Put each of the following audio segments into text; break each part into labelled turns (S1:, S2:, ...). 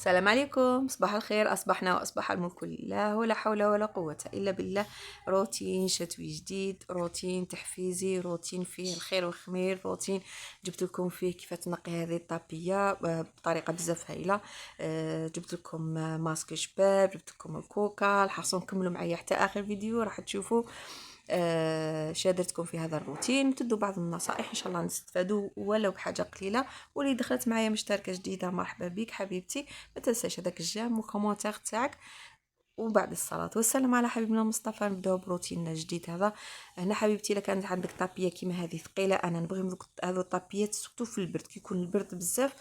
S1: السلام عليكم، صباح الخير. أصبحنا وأصبح الملك لله، ولا حول ولا قوة إلا بالله. روتين شتوي جديد، روتين تحفيزي، روتين فيه الخير والخمير، روتين جبت لكم فيه كيف تنقي هذه الطابية بطريقة بزاف هايلة. جبت لكم ماسك شباب، جبت لكم الكوكا. الحصون كملوا معايا حتى آخر فيديو راح تشوفوا شادرتكم في هذا الروتين، تدوا بعض النصائح ان شاء الله نستفادوا ولو بحاجه قليله. واللي دخلت معايا مشتركه جديده مرحبا بك حبيبتي، ما تنساش هذاك الجيم والكومونتير تاعك. وبعد الصلاة والسلام على حبيبنا مصطفى نبداو بروتيننا الجديد هذا. هنا حبيبتي الا كانت عندك طابيه كيما هذه ثقيله، انا نبغي هذو الطابيات سورتو في البرد، كي يكون البرد بزاف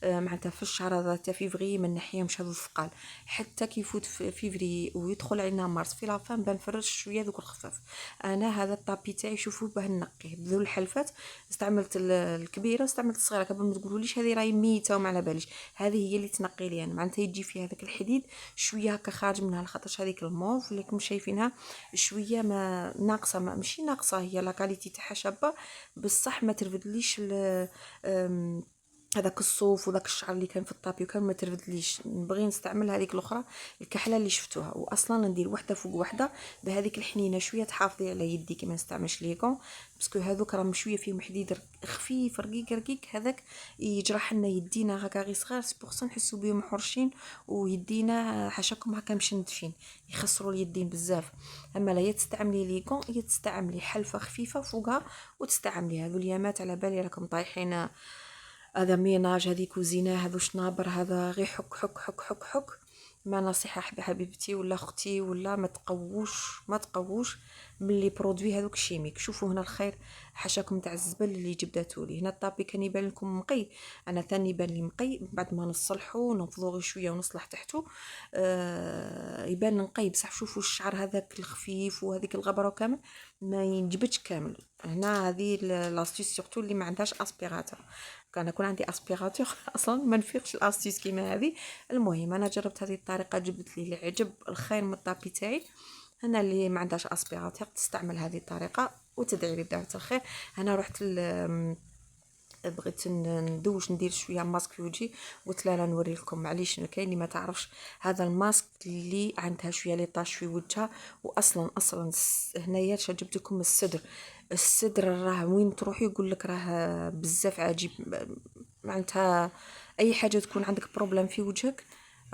S1: معناتها في الشهر هذا تاع فيفري ما نحيهمش هذو الثقال. حتى كي يفوت في فيفري ويدخل علينا مارس في لافان بنفرش شويه دوك الخفاف. انا هذا الطابي تاعي شوفوا باه نقيه بذو الحلفات. استعملت الكبيره واستعملت الصغيره قبل ما تقولوليش هذه راهي ميته وما على باليش. هذه هي اللي تنقي لي انا، معناتها يجي فيها هذاك الحديد شويه هكا خارج منها، لخاطرش هذيك الموف اللي راكم شايفينها شويه ما ناقصه، ما ماشي ناقصه، هي لا كاليتي تاعها شابه بصح ما ترفدليش هذاك الصوف وذاك الشعر اللي كان في الطابي وكان ما ترفدليش. نبغي نستعمل هذيك الاخرى الكحله اللي شفتوها، واصلا ندير وحده فوق وحده بهذيك الحنينه شويه تحافظي على يديك ما نستعملش ليكم، باسكو هذوك راهم شويه فيهم حديد خفيف رقيق رقيق، هذاك يجرح لنا يدينا هكا غير صغار سبورصا نحسوا بهم حرشين ويدينا حاشاكم هكا مشنتفين يخسروا اليدين بزاف. اما لا تستعملي ليكون تستعملي حلفه خفيفه فوقها وتستعملي هذو اليامات. على بالي راكم طايحين هذا ميناج، هذه كوزينه، هذو شنابر، هذا غير حك حك حك حك حك. ما نصيحه حبيبتي ولا اختي ولا ما تقووش من لي برودوي هذوك شيميك. شوفوا هنا الخير حاشاكم تاع الزبل اللي جبداتوا لي. هنا الطابي كان يبان لكم نقي، انا ثاني يبان لي نقي بعد ما نصلحه ونفضو غير شويه ونصلح تحته يبان نقي بصح. شوفوا الشعر هذاك الخفيف وهذيك الغبره كامل ما ينجبدش كامل. هنا هذه لاستيس سورتو اللي ما عندهاش اسبيراتور. كان يكون عندي اسبيراتور اصلا ما نفيقش الاستيس كيما هذه. المهم انا جربت هذه الطريقه جبت لي العجب الخير من الطابي تاعي. هنا اللي ما عندهاش اسبيراتور تستعمل هذه الطريقه وتدعي لي بدعوه الخير. انا رحت بغيت ندوش ندير شويه ماسك في وجهي، قلت لا نوري لكم. معليش كاين اللي ما تعرفش هذا الماسك اللي عندها شويه لي طاش في وجهها. واصلا هنايا جبت لكم الصدر راه وين تروحي يقول لك راه بزاف عجيب. معناتها اي حاجه تكون عندك بروبليم في وجهك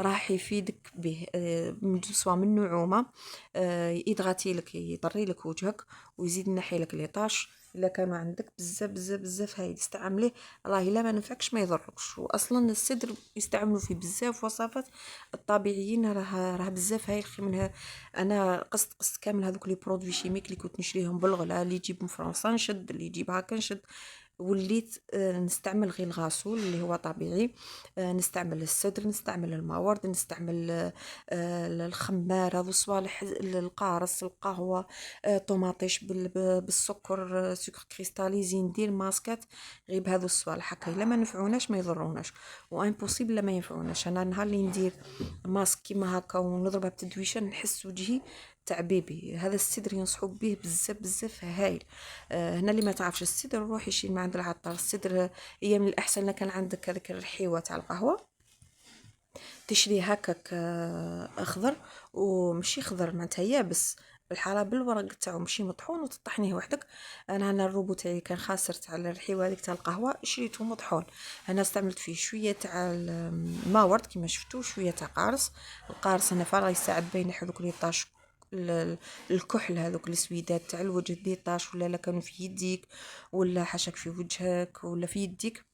S1: راح يفيدك به. سواء من نعومه يضغطي لك يطري لك وجهك ويزيد ينحي لك لي طاش. الا كانوا عندك بزاف بزاف بزاف هاي تستعمليه راه الا ما نفعكش ما يضركش. واصلا الصدر يستعملوا فيه بزاف وصفات الطبيعيين، راه بزاف هاي منها. انا قصت كامل هذوك لي برودوي شيميك اللي كنت نشريهم بالغلا، اللي يجيب من فرنسا نشد، اللي يجيب هكا نشد. وليت نستعمل غير الغاسول اللي هو طبيعي، نستعمل السدر، نستعمل الماورد، نستعمل الخمار، هذو الصوالح، القارص، القهوه، طوماطيش بالسكر، سكر كريستاليزي. ندير ماسكات غير بهذو الصوالح هكا، الا ما نفعوناش ما يضروناش وامبوسيبل ما ينفعوناش. انا نهار اللي ندير ماسك كيما هكا ونضربها بتدويشه نحس وجهي تاع بيبي. هذا السدر ينصحوا به بزاف بزاف هايل. هنا اللي ما تعرفش السدر روحي شي من عند العطار. السدر هي من الاحسن لك. كان عندك هذاك الرحيوه تاع القهوه تشري هكاك اخضر ومشي خضر معناتها يابس بالحراره بالورق تاعو ماشي مطحون وتطحنيه وحدك. انا الروبو تاعي كان خاسر تاع الرحيوه هذيك تاع القهوه شريته مطحون. انا استعملت فيه شويه تاع الماورد كيما شفتوا، شويه تاع قارص. القارص هنا فرا يساعد بين يحرك لي طاش الكحل هذوك السويدات تاع الوجه دي طاش ولا كانوا في يديك ولا حاشاك في وجهك ولا في يديك.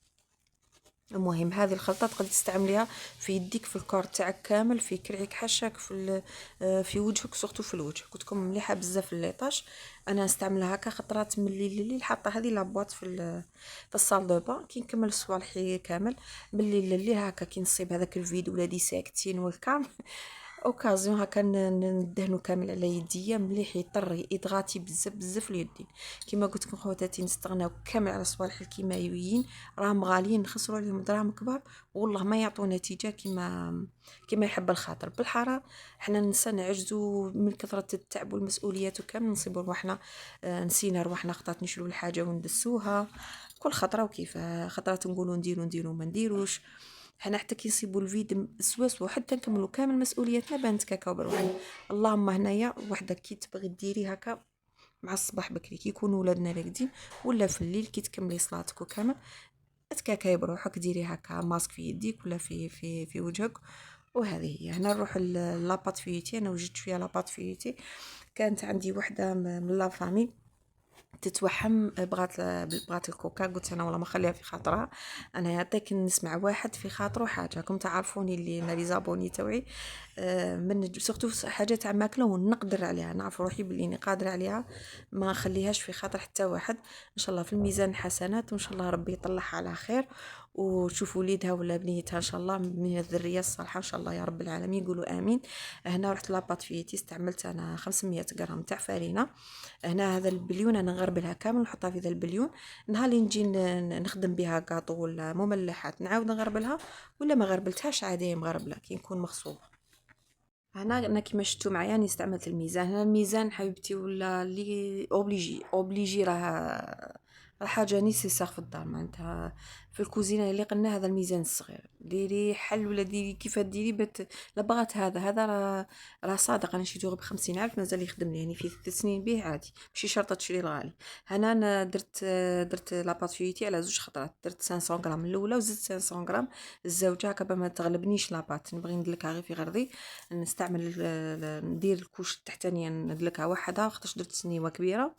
S1: المهم هذه الخلطه تقدر تستعمليها في يديك في الكور تاعك كامل، في كرعيك حاشاك في وجهك سورتو في الوجه. قلت لكم مليحه بزاف الليطاج. انا نستعملها هكا خطرات من الليل لليل حاطه هذه لابواط في الصال دو با كي نكمل صوالحي كامل من الليل لليل هكا كي نصيب هذاك الفيديو ولا دي ساكتين والكام اوكازيون هكا ندهنو كامل على يديا مليح يطري يضغطي بزاف بزاف اليدين. كيما قلت لكم خواتاتي نستغناو كامل على الصوالح الكيماويين، راهم غاليين نخسروا عليهم دراهم كبار والله ما يعطوا نتيجه كيما يحب الخاطر. بالحرام حنا ننسى نعجزوا من كثره التعب والمسؤوليات وكامل نصيبوا رواحنا نسينا رواحنا خطات نشرو الحاجه وندسوها كل خطره وكيف خطرات نقولوا نديروا ما نديروش. حنا حتى كي نصيبوا الفيد سوا حتى نكملوا كامل مسؤولياتنا باه نتكاكاو بروحنا. اللهم هنايا وحده كي تبغي ديري هكا مع الصباح بكري كي يكونوا ولادنا راقدين، ولا في الليل كي تكملي صلاتك وكامل تكاكاي بروحك، ديري هكا ماسك في يديك ولا في وجهك. وهذه هي. هنا نروح لاباط فيوتي. انا وجدت شويه لاباط فيوتي، كانت عندي وحده من لا فامي تتوحم، بغات الكوكا. قلت انا والله ما خليها في خاطرها، انا يعطيك نسمع واحد في خاطره حاجه. كنت تعرفوني اللي انا لي زابوني توعي من سورتو حاجه تاع ماكله ونقدر عليها، نعرف روحي بلي اني قادره عليها، ما نخليهاش في خاطر حتى واحد. ان شاء الله في الميزان حسنات، وان شاء الله ربي يطلعها على خير وتشوف وليدها ولا بنيتها ان شاء الله من الذريه الصالحه ان شاء الله يا رب العالمين، يقولوا امين. هنا رحت لاباط فيتي، استعملت انا 500 غرام تاع فرينه. هنا هذا البليون انا نغربلها كامل نحطها في ذا البليون. نهار اللي نجي نخدم بها كاطو ولا مملحات نعاود نغربلها، ولا ما غربلتهاش عادي مغربله كي نكون مغصوبه. هنا انا كيما شفتوا معايا راني استعملت الميزان. هنا الميزان حبيبتي ولا لي اوبليجي راه حاجه نيسيسار في الدار، معناتها في الكوزينه اللي قلنا هذا الميزان الصغير ديري حل ولا ديري كيف ديري لا بغات هذا راه صادق. انا شريته غير ب50,000 مازال يخدم لي يعني في 3 سنين به عادي، ماشي شرطه تشري الغالي. هنا انا درت لاباطيوتي على 2 خطرات، درت 500 غرام الاولى وزدت 500 غرام الزوجه هكا ما تغلبنيش لاباط، نبغي ندلكها غير في غرضي نستعمل ندير الكوش التحتانيه ندلكها وحدها خاطرش درت سنيوه كبيره،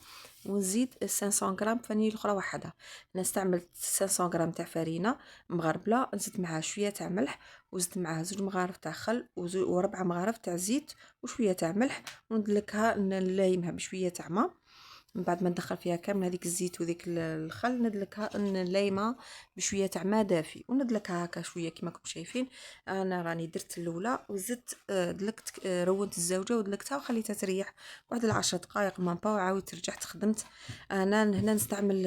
S1: ونزيد 500 غرام فانيل اخرى وحدها. نستعمل 500 غرام تاع فرينه مغربله، نزيد معها شويه تاع ملح، وزدت معها 2 مغارف تاع خل و4 مغارف تاع زيت وشويه تاع ملح، وندلكها نلايمها بشويه تاع ماء. من بعد ما ندخل فيها كامل هذيك الزيت وذيك الخل ندلكها نلايمها بشويه تاع ماء دافي، وندلكها هكا شويه كيما راكم شايفين. انا راني درت الاولى وزدت دلكت رونت الزوجه ودلكتها وخليتها تريح واحد 10 دقائق ما با، وعاودت رجعت خدمت. انا هنا نستعمل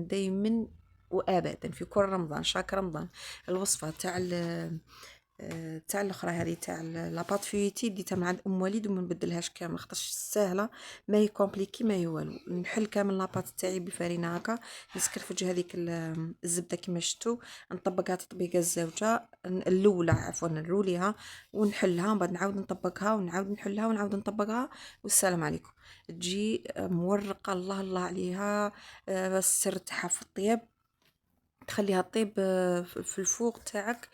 S1: دايما وابدا في كل رمضان شاك رمضان الوصفه تاع الاخرى هذه تاع لاباط فيتي ديتها من عند وليد وما نبدلهاش كامل خاطرش سهله، ما هي كومبليكي ما هي والو. نحل كامل لاباط تاعي بالفرينه هكا، نسكرفج هذيك الزبده كيما شفتوا، نطبقها تطبيقه الزوجه الاولى عفوا نروليها ونحلها، من بعد نعاود نطبقها ونعاود نحلها ونعاود نطبقها والسلام عليكم. تجي مورقه الله عليها. السر تاعها في الطياب، تخليها طيب في الفوق تاعك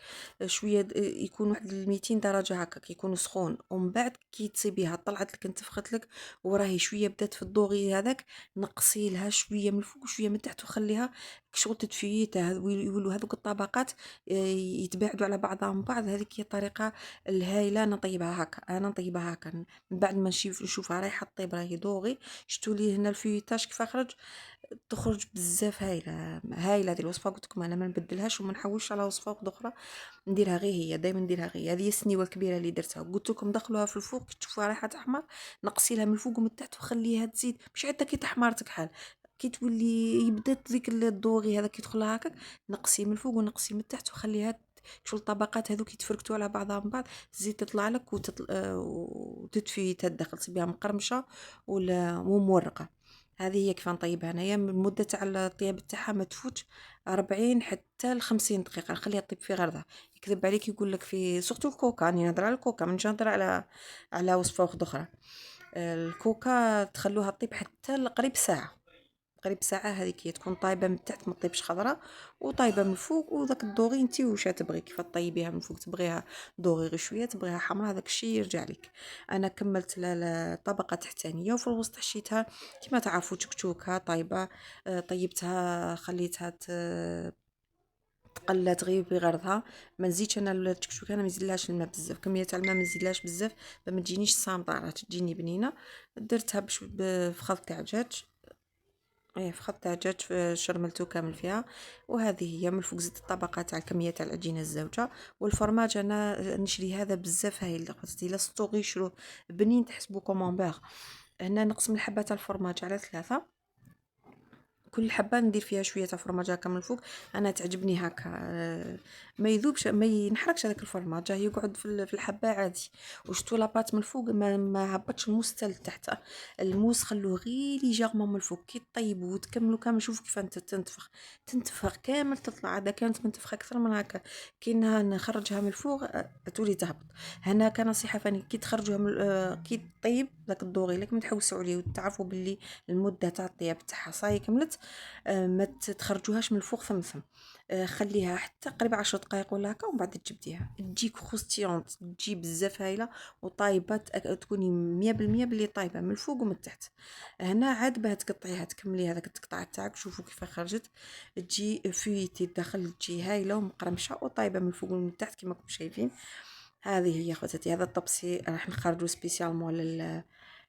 S1: شويه يكون واحد 200 درجه هكا يكون سخون، ومن بعد كي تصيبيها طلعت لك انتفخت لك وراهي شويه بدات في الضوغي هذاك، نقصي لها شويه من الفوق وشويه من تحت وخليها شغل تدفييتها يولوا هذوك الطبقات يتباعدوا على بعضهم بعض. هذيك هي الطريقه الهايله نطيبها هكا. انا نطيبها هكا من بعد ما نشوفها رايحه طيب راهي دوغي. شفتوا لي هنا الفيوتاج كيف خرج، تخرج بزاف هايله هذه الوصفه. قلت لكم انا ما نبدلهاش وما نحوش على وصفه اخرى، نديرها غير هي، دائما نديرها غير هذه السنيوه الكبيره اللي درتها. قلت لكم دخلوها في الفوق كي تشوفوها رايحه تحمر نقصي لها من الفوق ومن تحت وخليها تزيد مش حتى كي تحمرتك حال كي تولي يبدات ذيك الضوغي هذا كي يدخلها هكاك، نقصي من الفوق ونقصي من تحت وخليها شو الطبقات هذوك يتفركتوا على بعضهم بعض، الزيت تطلع لك وتدفي تدخل تصيبها مقرمشه ولا مورقه. هذه هي كيف نطيبها انايا. المده تاع الطياب تاعها ما تفوتش 40 حتى ل50 دقيقه، نخليها طيب في غرضها. يكذب عليك يقول لك في سورتو الكوكا، راني نهضر على الكوكا مانيش نهضر على وصفه اخرى. الكوكا تخلوها طيب حتى قريب ساعه، قريب ساعه هذيك هي تكون طايبه من تحت ما طيبش خضراء، وطايبه من الفوق. وداك الدوغي انتي واش تبغي كيف طيبيها من الفوق، تبغيها دوغي غير شويه تبغيها حمراء هذاك الشيء يرجع لك. انا كملت الطبقه تحتانيه وفي الوسط حشيتها كما تعرفوا تشكشوكه طايبه. طيبتها خليتها تقلات غير بغرضها. ما نزيدش انا التكشوكه، انا ما نزيدلهاش الماء بزاف، كميه تاع الماء ما نزيدلهاش بزاف ما تجينيش صامطه راه تجيني بنينه. درتها في خلط تاع دجاج، ايه في خط تاع دجاج شرملته كامل فيها. وهذه هي من الفوق زدت الطبقه تاع الكميه تاع العجينه الزوجه. والفرماج انا نشري هذا بزاف هايل، قصدي لا سطوغي شرو بنين تحسبوا كومونبير. هنا نقسم الحبه تاع الفرماج على 3، كل حبه ندير فيها شويه تاع فرماج هكا من الفوق. انا تعجبني هكا، ما يذوبش ما ينحرقش هذاك الفرماج، يقعد في الحبه عادي. وشتو لاباط من الفوق ما هبطش الموس حتى لتحت. الموس خلوه غير ليجيرمون من الفوق. كي طيبوا وتكملوا كامل شوفوا كيف انت تنتفخ كامل تطلع. هذا كانت منتفخه اكثر من هكا. كي نخرجها من الفوق تولي تهبط. هنا كنصيحه فاني كي تخرجوها من كي طيب داك الدوغي لك ما تحوسوا عليه وتعرفوا باللي المده تاع الطياب تاعها صاي كملت، ما تخرجوهاش من الفوق ثم خليها حتى قريبه 10 دقائق ولا هكا، ومن بعد تجبديها تجيك خوستيونط، تجي بزاف هايله وطايبه. تكوني 100% باللي طايبه من الفوق ومن التحت. هنا عاد باه تقطعيها تكملي هذاك التقطاع تاعك. شوفوا كيف خرجت، تجي فيتي الداخل تجي هايله ومقرمشه وطايبه من الفوق ومن التحت كما راكم شايفين. هذه هي خواتاتي، هذا الطبسي راح نخرجوا سبيسيالمون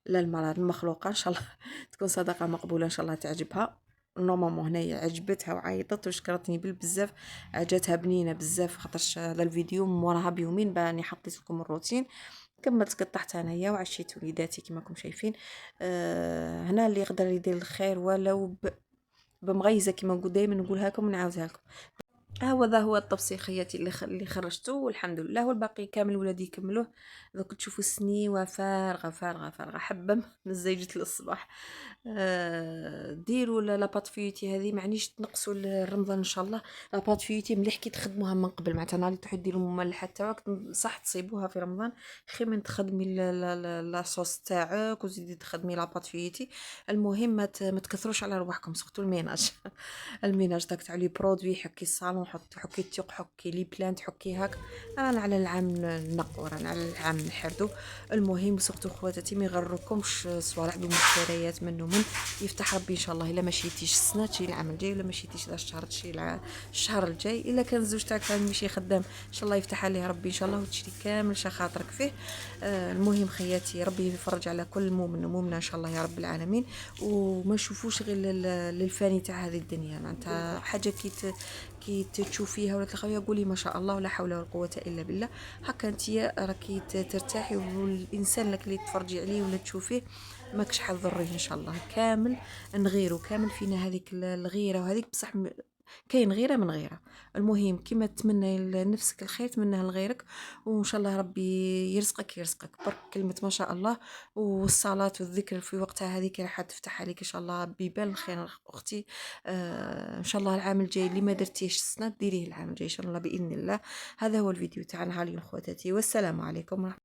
S1: للمرأة المخلوقة. ان شاء الله تكون صدقة مقبولة، ان شاء الله تعجبها. نورمالمون هنايا عجبتها وعيطت وشكرتني بالبزاف، جاتها بنينه بزاف. خاطرش هذا الفيديو موراها بيومين باني حطيت لكم الروتين. كملت قطعت انايا وعشيت وليداتي كما راكم شايفين. هنا اللي يقدر يدير الخير ولو بمغيزه كما نقول دائما نقولها لكم ونعاودها لكم. هذا هو الطبسي خياتي اللي خرجته والحمد لله. والباقي كامل ولادي يكملوه. دوك تشوفوا السنيوه فارغه فارغه فارغه حبه من الزيجة للصباح. ديروا لاباط فيوتي هذه، معنيش تنقصوا رمضان ان شاء الله. لاباط فيوتي مليح كي تخدموها من قبل، معناتها نهار اللي تروحوا ديروا مملحه تاعك صح تصيبوها في رمضان خير من تخدمي لاصوص تاعك وزيدي تخدمي لاباط فيوتي. المهم ما تكثروش على رواحكم، سورتو الميناج. الميناج داك تاع لي برودوي، حكي الصالون، حكي التيق، حكي لي بلانت، حكي هاك. انا على العام نقو، رانا على العام نحردو. المهم سورتو خواتاتي ما يغركمش صوالح بمشتريات منه من يفتح ربي ان شاء الله. الا ما شيتيش السنه تشي العام الجاي، ولا ما شيتيش هذا الشهر تشي الشهر الجاي. الا كان الزوج تاعك ماشي خدام ان شاء الله يفتح عليه ربي ان شاء الله وتشري كامل شخاطرك فيه. المهم خياتي ربي يفرج على كل مؤمن ومؤمنه ان شاء الله يا رب العالمين. وما نشوفوش غير للفاني تاع هذه الدنيا. معناتها حاجه كي تشوفيها ولا تلقاوها قولي ما شاء الله ولا حول ولا قوه الا بالله. هكا انت راكي ترتاحي، والانسان لك اللي تفرجي عليه ولا تشوفيه ماكش حضريه ان شاء الله. كامل نغيرو كامل فينا هذيك الغيره وهذيك بصح كاين غيره من غيره. المهم كيما تمنى لنفسك الخير تمناه لغيرك، وان شاء الله ربي يرزقك برك كلمه ما شاء الله. والصلاه والذكر في وقتها هذيك راح تفتح عليك ان شاء الله بيبان الخير اختي. ان شاء الله العام الجاي اللي ما درتيش السنه ديريه العام الجاي ان شاء الله باذن الله. هذا هو الفيديو تاعنا اليوم خواتاتي، والسلام عليكم ورحمه